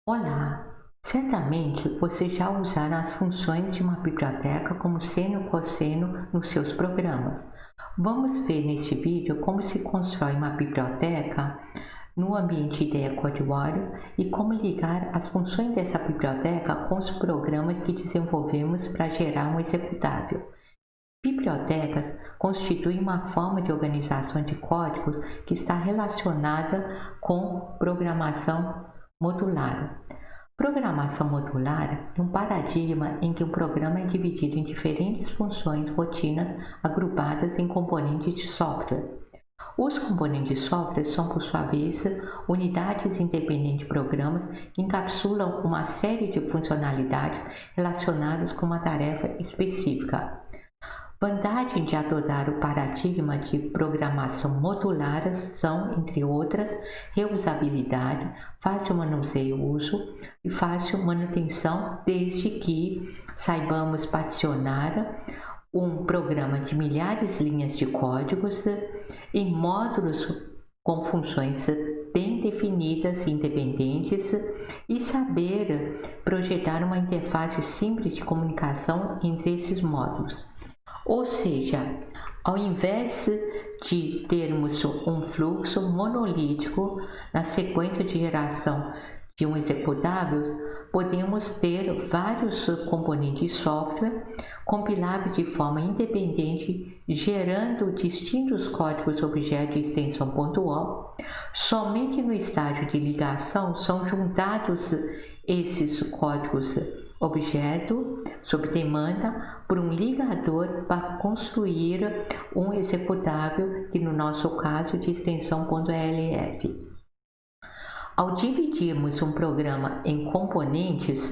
Olá! Certamente você já usaram as funções de uma biblioteca como seno e cosseno nos seus programas. Vamos ver neste vídeo como se constrói uma biblioteca no ambiente IDEA CodeWarrior e como ligar as funções dessa biblioteca com os programas que desenvolvemos para gerar um executável. Bibliotecas constituem uma forma de organização de códigos que está relacionada com programação modular. Programação modular é um paradigma em que um programa é dividido em diferentes funções rotinas agrupadas em componentes de software. Os componentes de software são, por sua vez, unidades independentes de programas que encapsulam uma série de funcionalidades relacionadas com uma tarefa específica. Vantagem de adotar o paradigma de programação modular são, entre outras, reusabilidade, fácil manuseio e uso e fácil manutenção, desde que saibamos particionar um programa de milhares de linhas de códigos em módulos com funções bem definidas e independentes e saber projetar uma interface simples de comunicação entre esses módulos. Ou seja, ao invés de termos um fluxo monolítico na sequência de geração de um executável, podemos ter vários componentes de software compiláveis de forma independente, gerando distintos códigos objeto de extensão pontual. Somente no estágio de ligação são juntados esses códigos objeto sob demanda por um ligador para construir um executável, que no nosso caso de extensão .elf. Ao dividirmos um programa em componentes,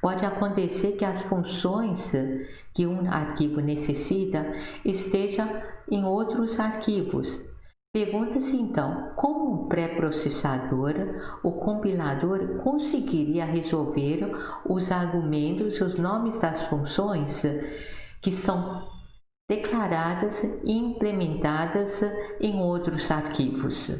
pode acontecer que as funções que um arquivo necessita estejam em outros arquivos. Pergunta-se então, como um pré-processador, o compilador conseguiria resolver os argumentos e os nomes das funções que são declaradas e implementadas em outros arquivos?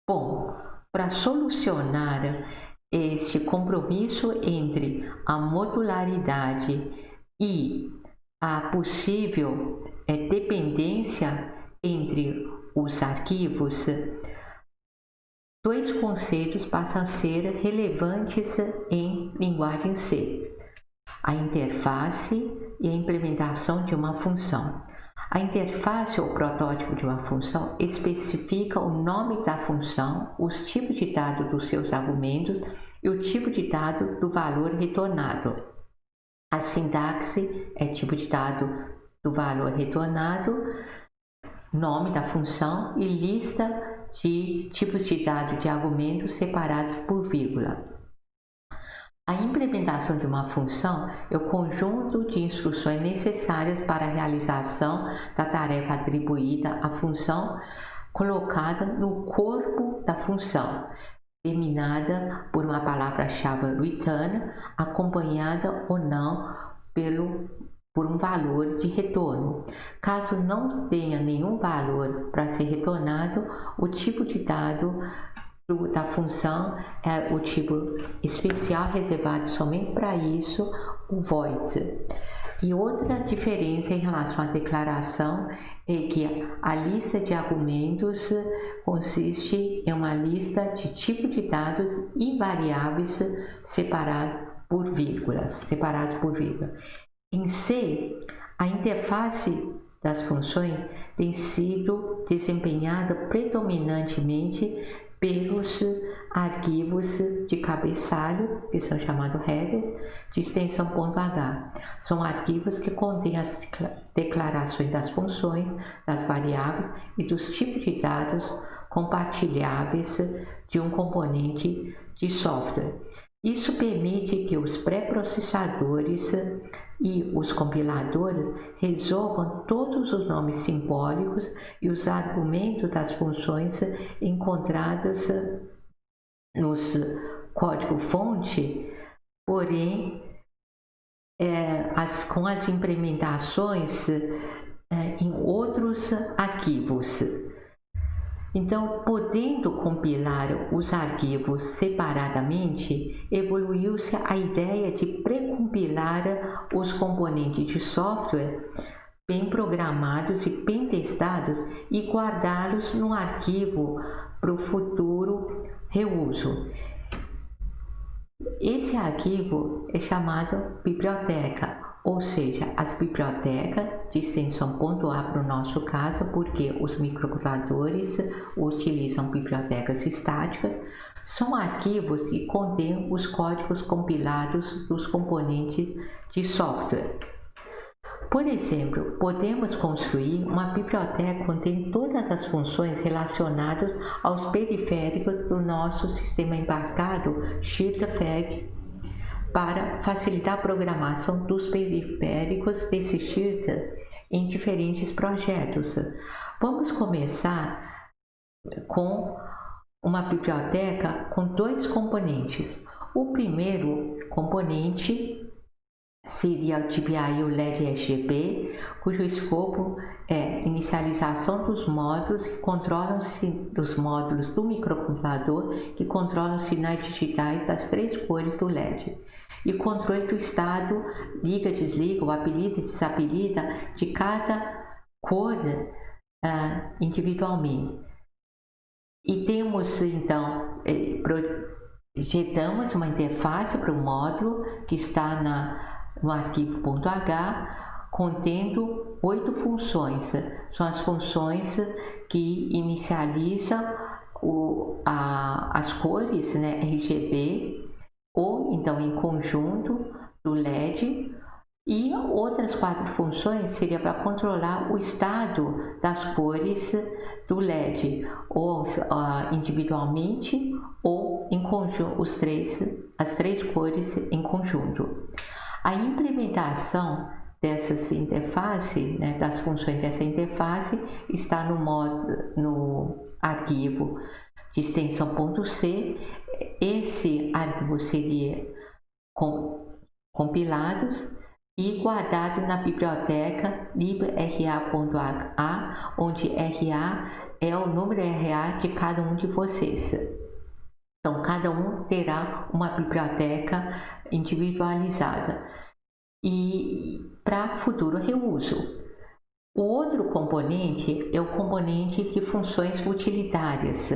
Bom, para solucionar este compromisso entre a modularidade e a possível dependência entre os arquivos, dois conceitos passam a ser relevantes em linguagem C: a interface e a implementação de uma função. A interface ou protótipo de uma função especifica o nome da função, os tipos de dado dos seus argumentos e o tipo de dado do valor retornado. A sintaxe é tipo de dado do valor retornado, nome da função e lista de tipos de dado de argumentos separados por vírgula. A implementação de uma função é o conjunto de instruções necessárias para a realização da tarefa atribuída à função, colocada no corpo da função, terminada por uma palavra-chave return, acompanhada ou não por um valor de retorno. Caso não tenha nenhum valor para ser retornado, o tipo de dado da função é o tipo especial reservado somente para isso, o void. E outra diferença em relação à declaração é que a lista de argumentos consiste em uma lista de tipo de dados e variáveis separados por vírgulas. Em C, a interface das funções tem sido desempenhada predominantemente pelos arquivos de cabeçalho, que são chamados headers, de extensão .h. São arquivos que contêm as declarações das funções, das variáveis e dos tipos de dados compartilháveis de um componente de software. Isso permite que os pré-processadores e os compiladores resolvam todos os nomes simbólicos e os argumentos das funções encontradas nos código-fonte, porém, com as implementações em outros arquivos. Então, podendo compilar os arquivos separadamente, evoluiu-se a ideia de pré-compilar os componentes de software bem programados e bem testados e guardá-los no arquivo para o futuro reuso. Esse arquivo é chamado biblioteca, ou seja, as bibliotecas de extensão .a para o nosso caso, porque os microcontroladores utilizam bibliotecas estáticas, são arquivos que contêm os códigos compilados dos componentes de software. Por exemplo, podemos construir uma biblioteca que contém todas as funções relacionadas aos periféricos do nosso sistema embarcado SHIRT-FEG para facilitar a programação dos periféricos desse SHIRT em diferentes projetos. Vamos começar com uma biblioteca com dois componentes. O primeiro componente seria o TPI LED RGB, cujo escopo é inicialização dos módulos dos módulos do microcontrolador que controlam os sinais digitais das três cores do LED e controle do estado liga, desliga ou habilita, desabilita de cada cor individualmente. E temos então projetamos uma interface para o módulo que está no arquivo .h, contendo 8 funções. São as funções que inicializam as cores, né, RGB, ou então em conjunto do LED, e outras 4 funções seria para controlar o estado das cores do LED, ou individualmente ou em conjunto, as três cores em conjunto. A implementação dessas interfaces, né, das funções dessa interface, está no arquivo de extensão .c. Esse arquivo seria compilados e guardado na biblioteca libra.ra, onde RA é o número RA de cada um de vocês. Então, cada um terá uma biblioteca individualizada e para futuro reuso. O outro componente é o componente de funções utilitárias.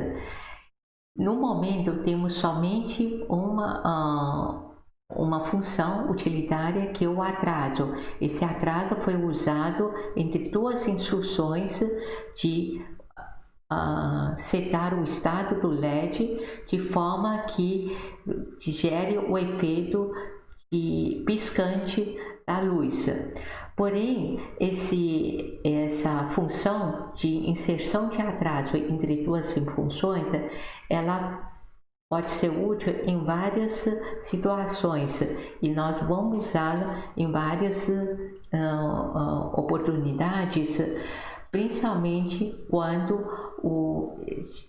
No momento, temos somente uma função utilitária que é o atraso. Esse atraso foi usado entre duas instruções de setar o estado do LED de forma que gere o efeito de piscante da luz. Porém, essa função de inserção de atraso entre duas funções, ela pode ser útil em várias situações e nós vamos usá-la em várias oportunidades, principalmente quando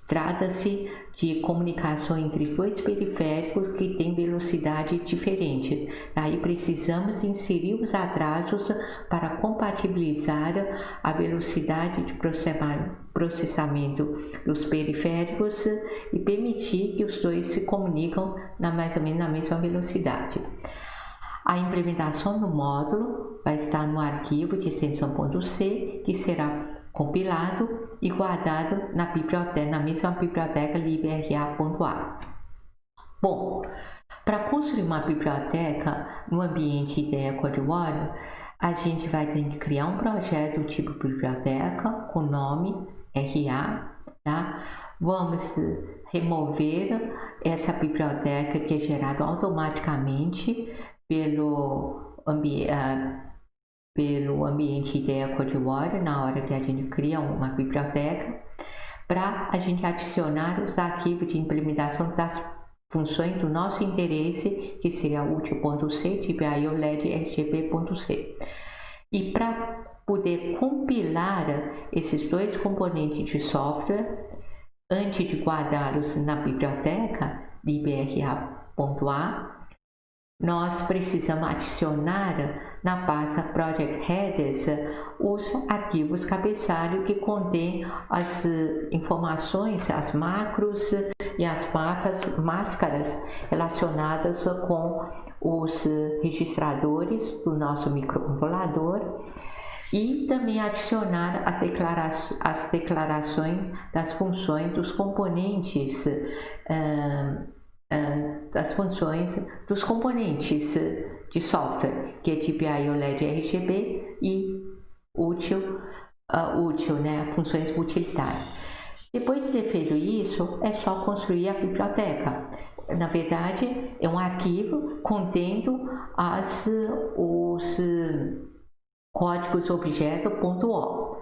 trata-se de comunicação entre dois periféricos que têm velocidade diferente. Aí precisamos inserir os atrasos para compatibilizar a velocidade de processamento dos periféricos e permitir que os dois se comunicam mais ou menos na mesma velocidade. A implementação do módulo vai estar no arquivo de extensão .c, que será compilado e guardado na mesma biblioteca libra.ra. Bom, para construir uma biblioteca no ambiente IDEA CodeWarrior, a gente vai ter que criar um projeto do tipo biblioteca com nome RA, tá? Vamos remover essa biblioteca que é gerada automaticamente pelo ambiente IDEA CodeWarrior na hora que a gente cria uma biblioteca, para a gente adicionar os arquivos de implementação das funções do nosso interesse, que seria útil.c, TPI LED RGB.c. E para poder compilar esses dois componentes de software, antes de guardá-los na biblioteca libra.ra, nós precisamos adicionar na pasta Project Headers os arquivos cabeçalho que contêm as informações, as macros e as máscaras relacionadas com os registradores do nosso microcontrolador e também adicionar as declarações das funções dos componentes dos componentes de software, que é DPI, OLED, RGB e útil, né, funções utilitárias. Depois de ter feito isso, é só construir a biblioteca. Na verdade, é um arquivo contendo os códigos objeto.o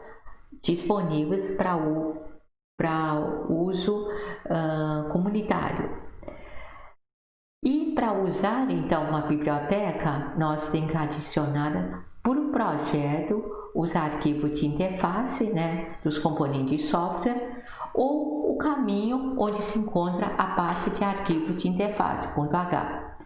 disponíveis para uso comunitário. E para usar então uma biblioteca, nós temos que adicionar por projeto os arquivos de interface, né, dos componentes de software, ou o caminho onde se encontra a pasta de arquivos de interface, .h.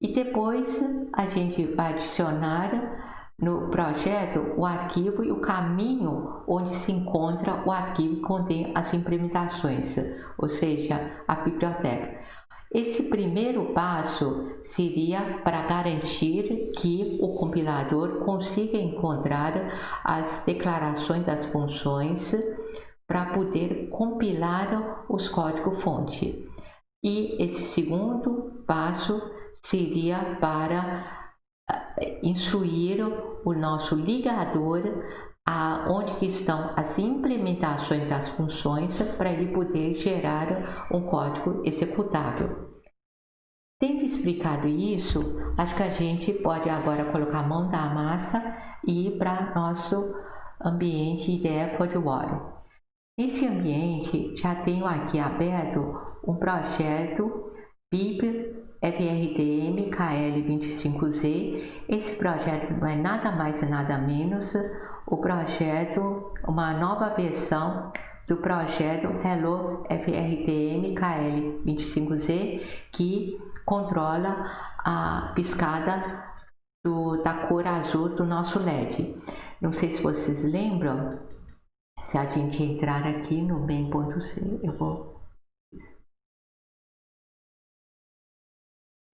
E depois a gente vai adicionar no projeto o arquivo e o caminho onde se encontra o arquivo que contém as implementações, ou seja, a biblioteca. Esse primeiro passo seria para garantir que o compilador consiga encontrar as declarações das funções para poder compilar os códigos-fonte. E esse segundo passo seria para instruir o nosso ligador onde que estão as implementações das funções para ele poder gerar um código executável. Tendo explicado isso, acho que a gente pode agora colocar a mão da massa e ir para nosso ambiente IDE CodeWarrior. Nesse ambiente, já tenho aqui aberto um projeto BIP FRTM KL25Z. Esse projeto não é nada mais e nada menos uma nova versão do projeto Hello FRTM KL25Z, que controla a piscada da cor azul do nosso LED. Não sei se vocês lembram, se a gente entrar aqui no main.c, eu vou...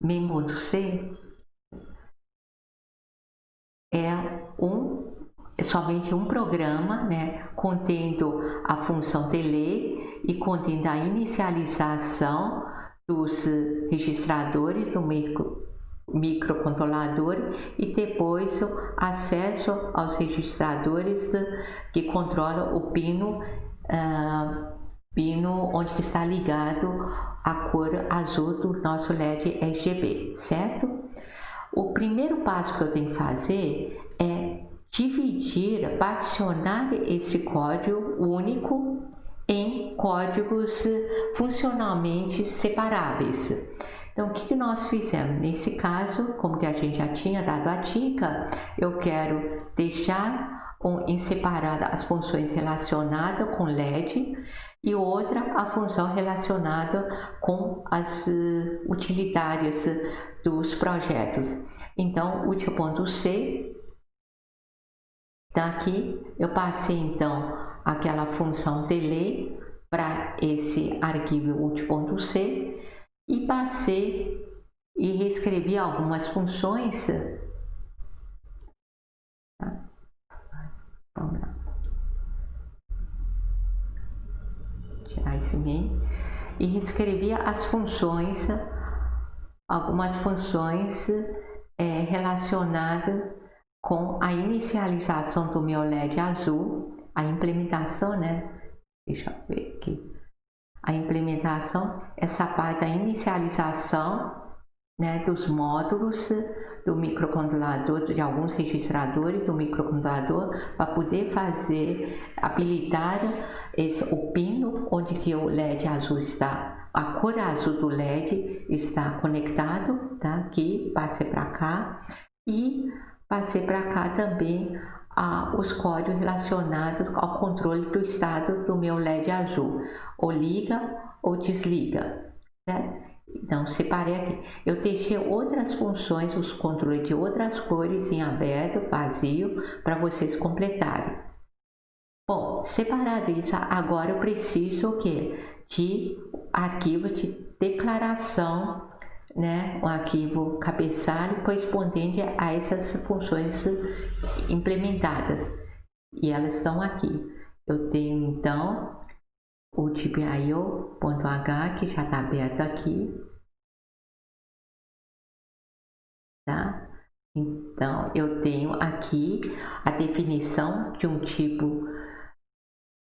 main.c é somente um programa, né, contendo a função delay e contendo a inicialização dos registradores do microcontrolador e depois o acesso aos registradores que controlam o pino onde está ligado a cor azul do nosso LED RGB, certo? O primeiro passo que eu tenho que fazer é particionar esse código único em códigos funcionalmente separáveis. Então, o que nós fizemos? Nesse caso, como que a gente já tinha dado a dica, eu quero deixar em separada as funções relacionadas com LED e outra a função relacionada com as utilitárias dos projetos. Então, útil.c está aqui. Eu passei então aquela função delay para esse arquivo útil.c e passei e reescrevi algumas funções. Vamos lá. Tirar esse main e reescrevi as funções, algumas funções relacionadas com a inicialização do meu LED azul, a implementação, né? Deixa eu ver aqui. A implementação, essa parte da inicialização, né, dos módulos do microcontrolador, de alguns registradores do microcontrolador, para poder habilitar o pino onde que o LED azul está, a cor azul do LED está conectado, tá? Aqui, passei para cá e passei para cá também os códigos relacionados ao controle do estado do meu LED azul, ou liga ou desliga, né? Então, separei aqui. Eu deixei outras funções, os controles de outras cores em aberto, vazio, para vocês completarem. Bom, separado isso, agora eu preciso o quê? De arquivo de declaração, né? Um arquivo cabeçalho correspondente a essas funções implementadas. E elas estão aqui. Eu tenho então o tipo io.h que já está aberto aqui, tá? Então eu tenho aqui a definição de um tipo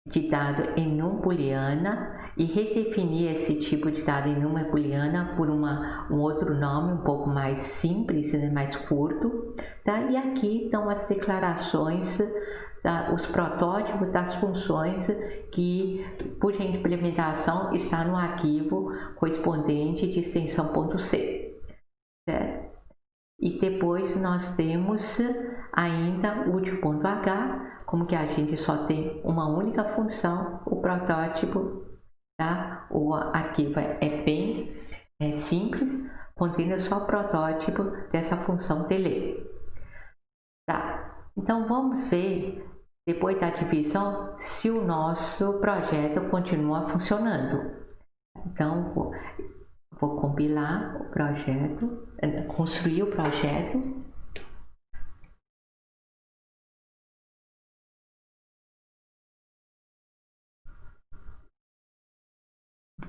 de dado em num booleana e redefinir esse tipo de dado em numa booleana por um outro nome um pouco mais simples, né, mais curto, tá? E aqui estão as declarações, tá? Os protótipos das funções que, cuja implementação está no arquivo correspondente de extensão .c, certo? E depois nós temos ainda o útil.h, como que a gente só tem uma única função, o protótipo, tá? O arquivo é bem simples, contendo só o protótipo dessa função delay. Tá, então vamos ver, depois da divisão, se o nosso projeto continua funcionando. Então, vou compilar o projeto, construir o projeto.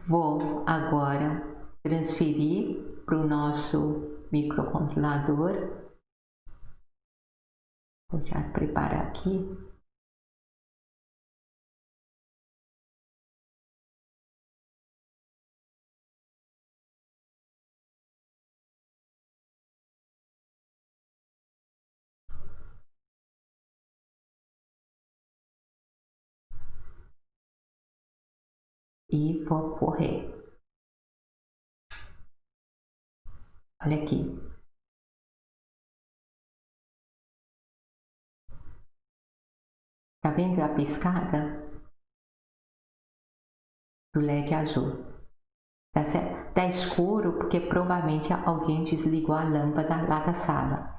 Vou agora transferir para o nosso microcontrolador. Vou já preparar aqui. E vou correr. Olha aqui. Tá vendo a piscada do LED azul? Tá certo? Tá escuro porque provavelmente alguém desligou a lâmpada lá da sala.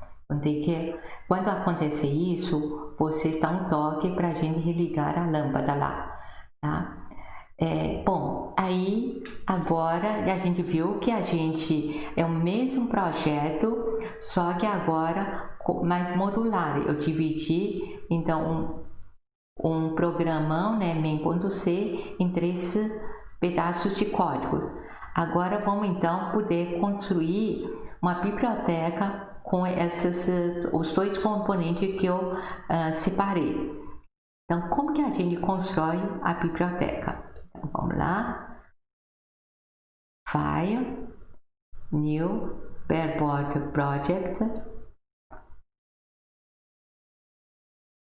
Quando acontecer isso, vocês dão um toque para a gente religar a lâmpada lá, tá? Bom, aí agora a gente viu que a gente é o mesmo projeto, só que agora mais modular. Eu dividi então um programão, né, main.c, em 3 pedaços de códigos. Agora vamos então poder construir uma biblioteca com os 2 componentes que eu separei. Então, como que a gente constrói a biblioteca? Então, vamos lá, File, New, Bareboard Project.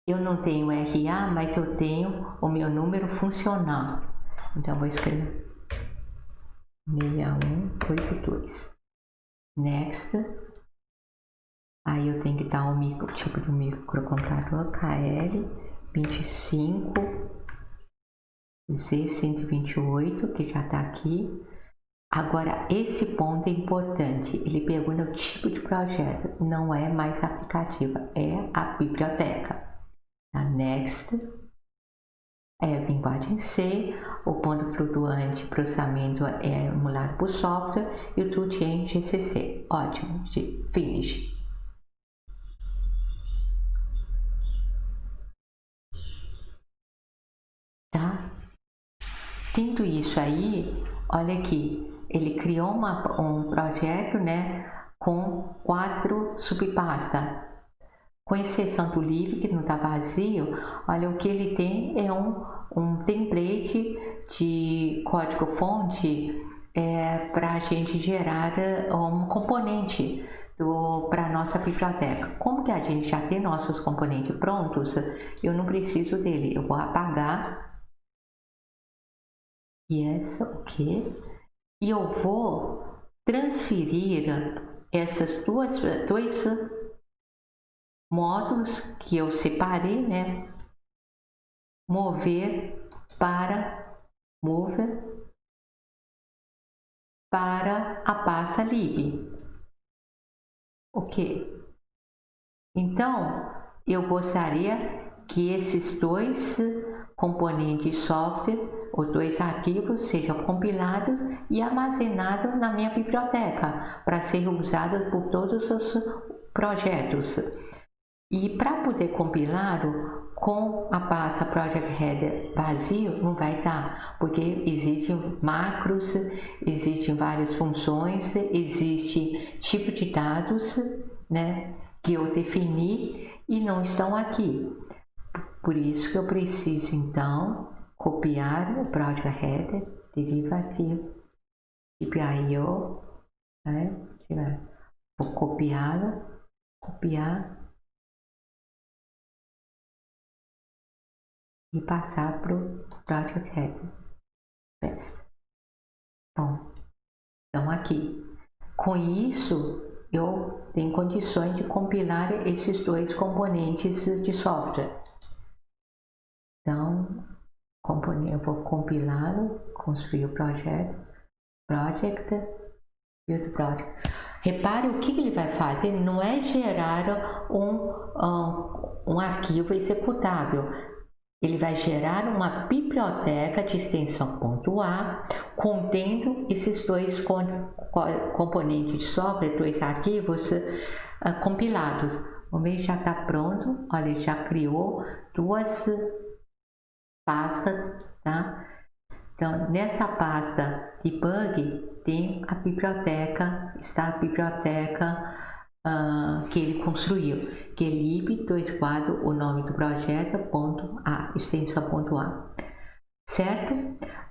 Eu não tenho RA, mas eu tenho o meu número funcional. Então, vou escrever 6182. Next. Aí eu tenho que dar o tipo do microcontrolador KL 25 Z128, que já está aqui. Agora, esse ponto é importante. Ele pergunta o tipo de projeto. Não é mais aplicativa, é a biblioteca. A Next é a linguagem C, o ponto flutuante processamento é emulado por software e o toolchain GCC. Ótimo, finish. Tá? Tendo isso aí, olha aqui, ele criou um projeto, né, com 4 subpastas. Com exceção do livro, que não está vazio, olha, o que ele tem é um template de código-fonte para a gente gerar um componente para a nossa biblioteca. Como que a gente já tem nossos componentes prontos, eu não preciso dele. Eu vou apagar. Yes, ok. E eu vou transferir essas dois módulos que eu separei, né? Mover para para a pasta lib. Ok. Então, eu gostaria que esses dois componentes de software, os dois arquivos, sejam compilados e armazenados na minha biblioteca para ser usados por todos os projetos. E para poder compilá-lo com a pasta Project Header vazio, não vai dar, porque existem macros, existem várias funções, existe tipo de dados, né, que eu defini e não estão aqui. Por isso que eu preciso, então, copiar o Project Header derivativo, tipo.io, né? Vou copiá-lo, copiar e passar para o Project Header. Bom, então aqui. Com isso, eu tenho condições de compilar esses dois componentes de software. Então, eu vou compilá-lo, construir o projeto, build project. Repare o que ele vai fazer, não é gerar um arquivo executável. Ele vai gerar uma biblioteca de extensão .a contendo esses dois componentes de software, dois arquivos compilados. O meu já está pronto, olha, ele já criou duas pastas, tá? Então, nessa pasta debug tem a biblioteca, está a biblioteca que ele construiu, que é lib, o nome do projeto, .a, extensão .a, certo?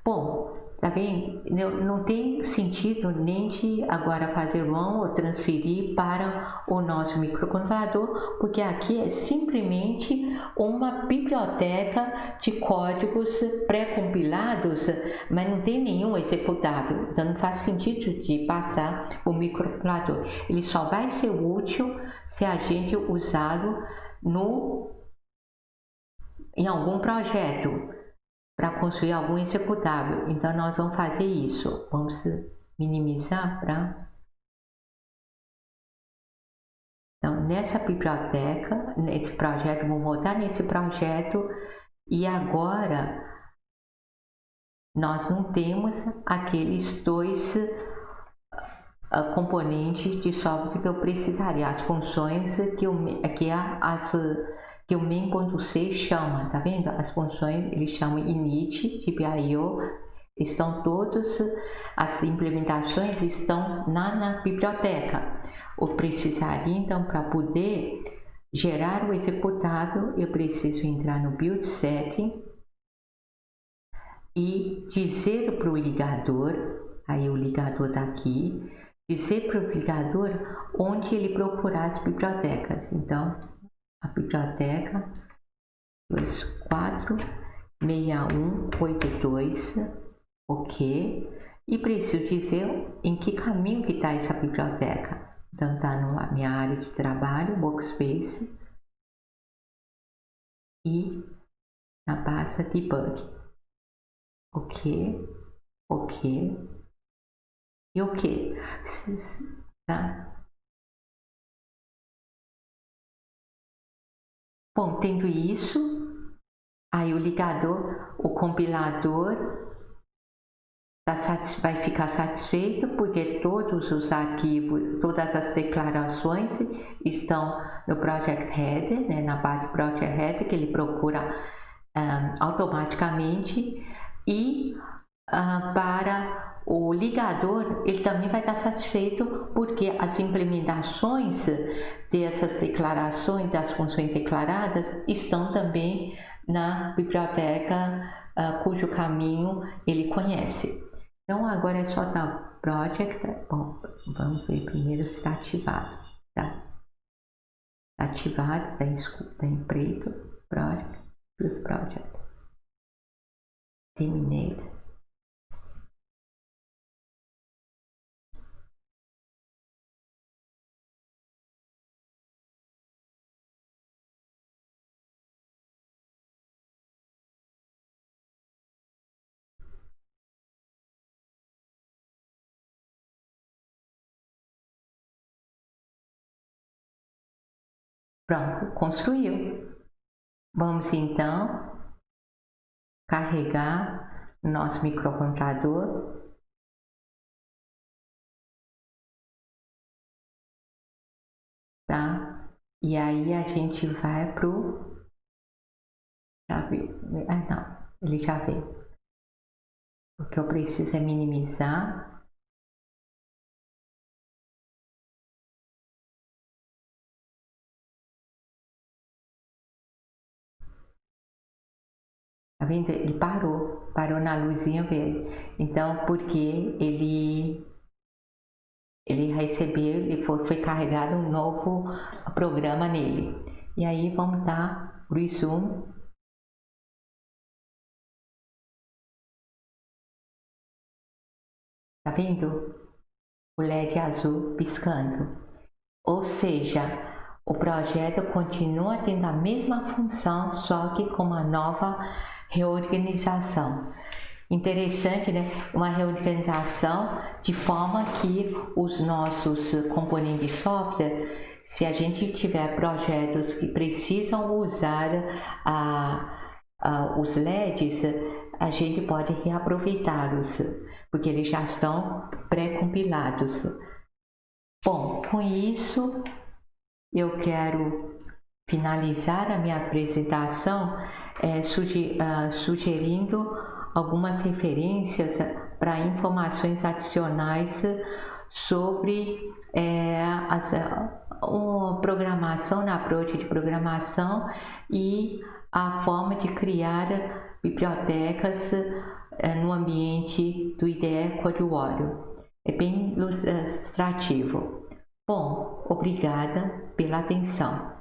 Bom, tá bem? Não tem sentido nem de agora fazer run ou transferir para o nosso microcontrolador, porque aqui é simplesmente uma biblioteca de códigos pré-compilados, mas não tem nenhum executável, então não faz sentido de passar o microcontrolador. Ele só vai ser útil se a gente usá-lo em algum projeto para construir algum executável. Então, nós vamos fazer isso. Vamos minimizar para... Então, nessa biblioteca, nesse projeto, vou voltar nesse projeto e agora nós não temos aqueles dois componentes de software que eu precisaria, as funções que o main.c chama, tá vendo? As funções ele chama init, tipo.io, estão todas, as implementações estão na biblioteca. Eu precisaria, então, para poder gerar o executável, eu preciso entrar no build setting e dizer para o ligador, aí o ligador está aqui, dizer para o ligador onde ele procurar as bibliotecas. Então, a biblioteca 246182, ok, e preciso dizer em que caminho que está essa biblioteca. Então, está na minha área de trabalho, workspace, e na pasta debug. Ok, ok, e ok, tá? Bom, tendo isso, aí o ligador, o compilador vai ficar satisfeito porque todos os arquivos, todas as declarações estão no Project Header, né, na base Project Header, que ele procura automaticamente, e para o ligador, ele também vai estar satisfeito porque as implementações dessas declarações, das funções declaradas, estão também na biblioteca cujo caminho ele conhece. Então, agora é só dar project. Bom, vamos ver primeiro se está ativado. Tá ativado, está em preto. Project. Terminate. Pronto, construiu. Vamos então carregar o nosso microcomputador. Tá? E aí a gente vai pro... Já veio. Ah, não, ele já veio. O que eu preciso é minimizar. Tá vendo? Ele parou na luzinha verde. Então, porque ele recebeu, foi carregado um novo programa nele. E aí vamos dar resume. Tá vendo? O LED azul piscando. Ou seja, o projeto continua tendo a mesma função, só que com uma nova reorganização. Interessante, né? Uma reorganização de forma que os nossos componentes de software, se a gente tiver projetos que precisam usar os LEDs, a gente pode reaproveitá-los, porque eles já estão pré-compilados. Bom, com isso eu quero finalizar a minha apresentação sugerindo algumas referências para informações adicionais sobre a programação, na approach de programação e a forma de criar bibliotecas no ambiente do IDE CodeWarrior. É bem ilustrativo. Bom, obrigada pela atenção.